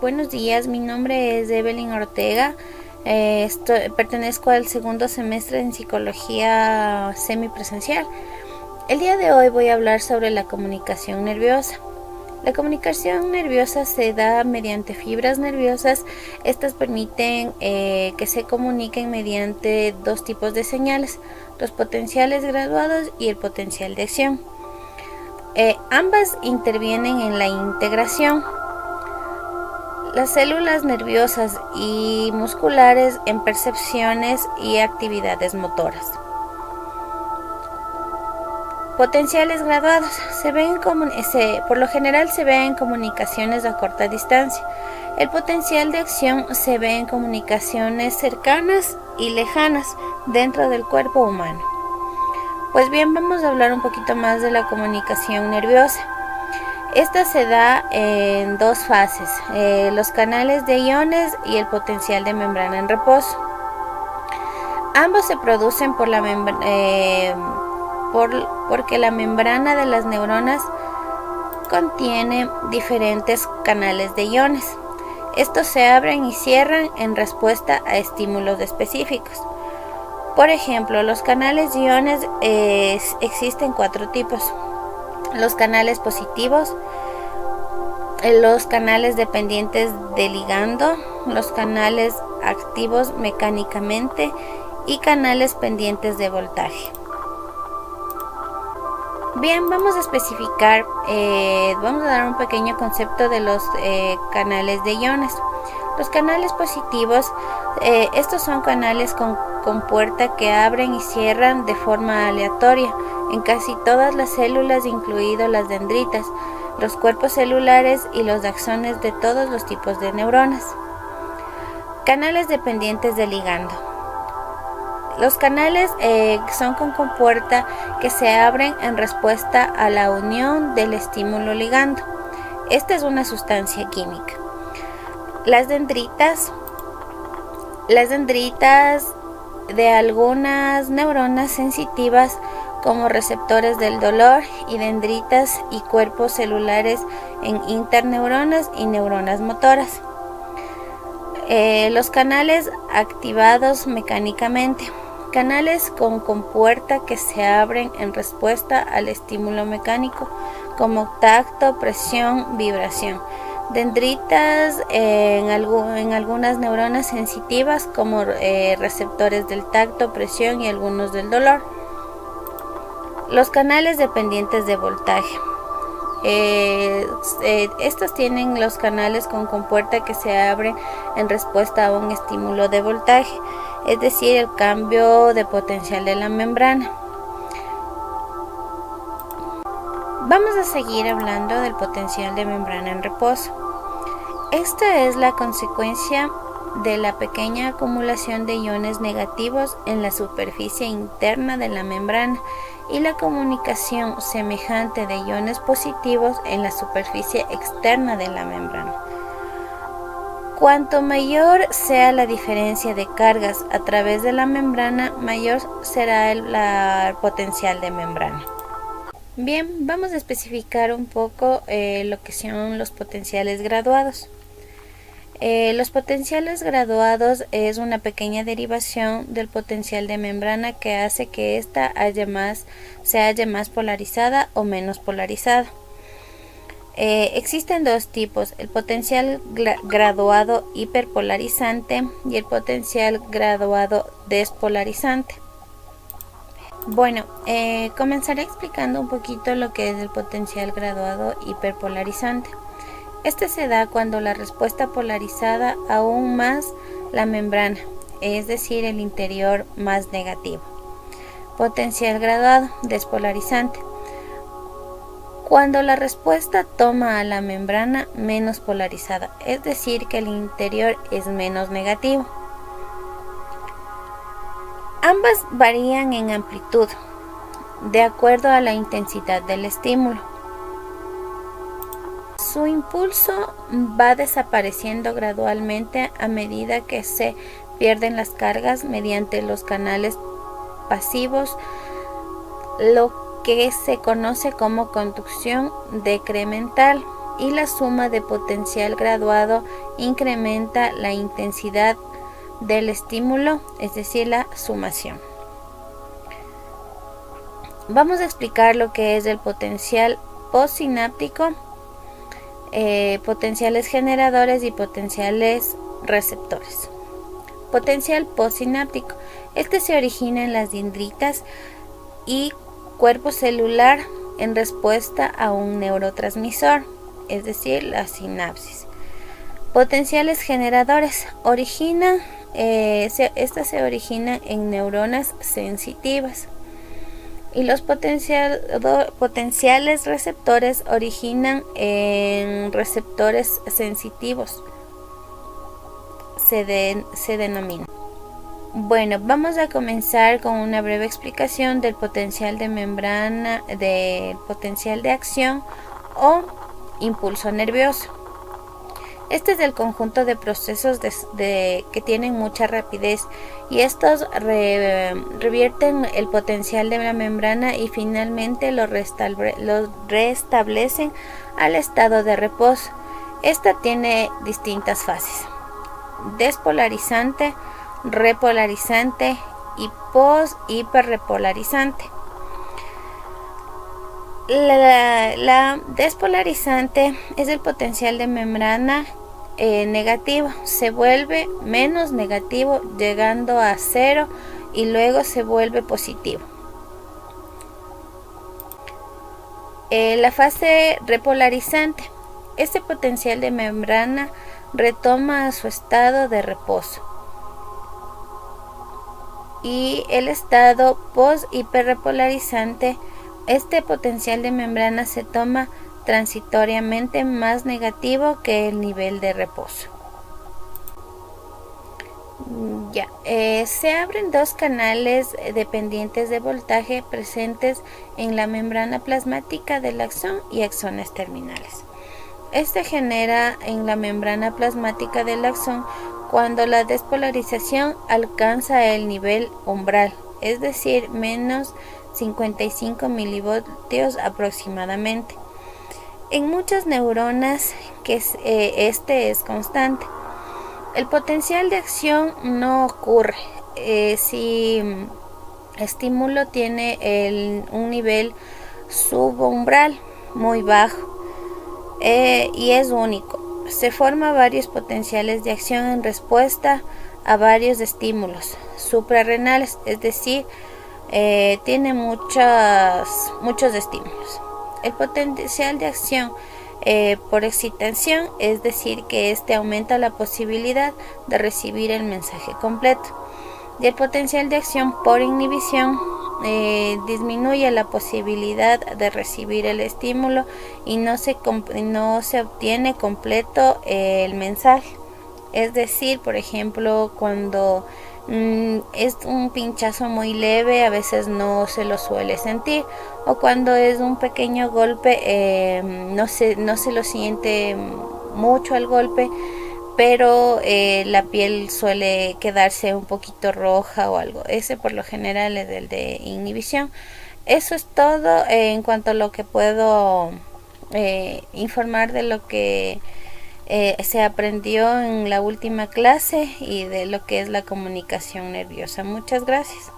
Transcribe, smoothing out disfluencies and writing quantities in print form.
buenos días, mi nombre es Evelyn Ortega. Pertenezco al segundo semestre en psicología semipresencial. El día de hoy voy a hablar sobre la comunicación nerviosa. La comunicación nerviosa se da mediante fibras nerviosas. Estas permiten que se comuniquen mediante dos tipos de señales, los potenciales graduados y el potencial de acción. Ambas intervienen en la integración. Las células nerviosas y musculares en percepciones y actividades motoras. Potenciales graduados por lo general se ve en comunicaciones a corta distancia. El potencial de acción se ve en comunicaciones cercanas y lejanas dentro del cuerpo humano. Pues bien, vamos a hablar un poquito más de la comunicación nerviosa. Esta se da en dos fases, los canales de iones y el potencial de membrana en reposo. Ambos se producen porque la membrana de las neuronas contiene diferentes canales de iones. Estos se abren y cierran en respuesta a estímulos específicos. Por ejemplo, los canales de iones existen 4 tipos. Los canales positivos, los canales dependientes de ligando, los canales activos mecánicamente y canales pendientes de voltaje. Bien, vamos a especificar, vamos a dar un pequeño concepto de los canales de iones. Los canales positivos, estos son canales con compuerta que abren y cierran de forma aleatoria en casi todas las células, incluidos las dendritas, los cuerpos celulares y los axones de todos los tipos de neuronas. Canales dependientes de ligando. Los canales son con compuerta que se abren en respuesta a la unión del estímulo ligando. Esta es una sustancia química. Las dendritas de algunas neuronas sensitivas como receptores del dolor y dendritas y cuerpos celulares en interneuronas y neuronas motoras. Los canales activados mecánicamente. Canales con compuerta que se abren en respuesta al estímulo mecánico como tacto, presión, vibración. Dendritas en algunas neuronas sensitivas como receptores del tacto, presión y algunos del dolor. Los canales dependientes de voltaje. Estos tienen los canales con compuerta que se abren en respuesta a un estímulo de voltaje, es decir, el cambio de potencial de la membrana. Vamos a seguir hablando del potencial de membrana en reposo. Esta es la consecuencia de la pequeña acumulación de iones negativos en la superficie interna de la membrana y la comunicación semejante de iones positivos en la superficie externa de la membrana. Cuanto mayor sea la diferencia de cargas a través de la membrana, mayor será el potencial de membrana. Bien, vamos a especificar un poco lo que son los potenciales graduados. Los potenciales graduados es una pequeña derivación del potencial de membrana que hace que ésta se halle más polarizada o menos polarizada. Existen dos tipos, el potencial graduado hiperpolarizante y el potencial graduado despolarizante. Bueno, comenzaré explicando un poquito lo que es el potencial graduado hiperpolarizante. Este se da cuando la respuesta polarizada aún más la membrana, es decir, el interior más negativo. Potencial graduado despolarizante. Cuando la respuesta toma a la membrana menos polarizada, es decir, que el interior es menos negativo. Ambas varían en amplitud, de acuerdo a la intensidad del estímulo. Su impulso va desapareciendo gradualmente a medida que se pierden las cargas mediante los canales pasivos, lo que se conoce como conducción decremental, y la suma de potencial graduado incrementa la intensidad del estímulo, es decir, la sumación. Vamos a explicar lo que es el potencial postsináptico, potenciales generadores y potenciales receptores. Potencial postsináptico. Este se origina en las dendritas y cuerpo celular en respuesta a un neurotransmisor, es decir, la sinapsis. Potenciales generadores. Esta se origina en neuronas sensitivas. Y los potenciales receptores originan en receptores sensitivos. Se denomina. Bueno, vamos a comenzar con una breve explicación del potencial de membrana, del potencial de acción o impulso nervioso. Este es el conjunto de procesos que tienen mucha rapidez y estos revierten el potencial de la membrana y finalmente lo restablecen al estado de reposo. Esta tiene distintas fases: despolarizante, repolarizante y post-hiperrepolarizante. La despolarizante es el potencial de membrana negativo, se vuelve menos negativo llegando a 0 y luego se vuelve positivo. La fase repolarizante, este potencial de membrana retoma su estado de reposo. Y el estado post-hiperrepolarizante, este potencial de membrana se toma transitoriamente más negativo que el nivel de reposo. Se abren dos canales dependientes de voltaje presentes en la membrana plasmática del axón y axones terminales. Este genera en la membrana plasmática del axón cuando la despolarización alcanza el nivel umbral, es decir, menos 55 milivoltios aproximadamente. En muchas neuronas este es constante. El potencial de acción no ocurre si estímulo tiene un nivel subumbral muy bajo y es único. Se forman varios potenciales de acción en respuesta a varios estímulos suprarrenales, es decir, tiene muchos estímulos. El potencial de acción por excitación, es decir, que este aumenta la posibilidad de recibir el mensaje completo. Y el potencial de acción por inhibición disminuye la posibilidad de recibir el estímulo y no se obtiene completo el mensaje. Es decir, por ejemplo, cuando es un pinchazo muy leve, a veces no se lo suele sentir, o cuando es un pequeño golpe, no se lo siente mucho al golpe, pero la piel suele quedarse un poquito roja o algo. Ese por lo general es el de inhibición. Eso es todo en cuanto a lo que puedo informar de lo que se aprendió en la última clase y de lo que es la comunicación nerviosa. Muchas gracias.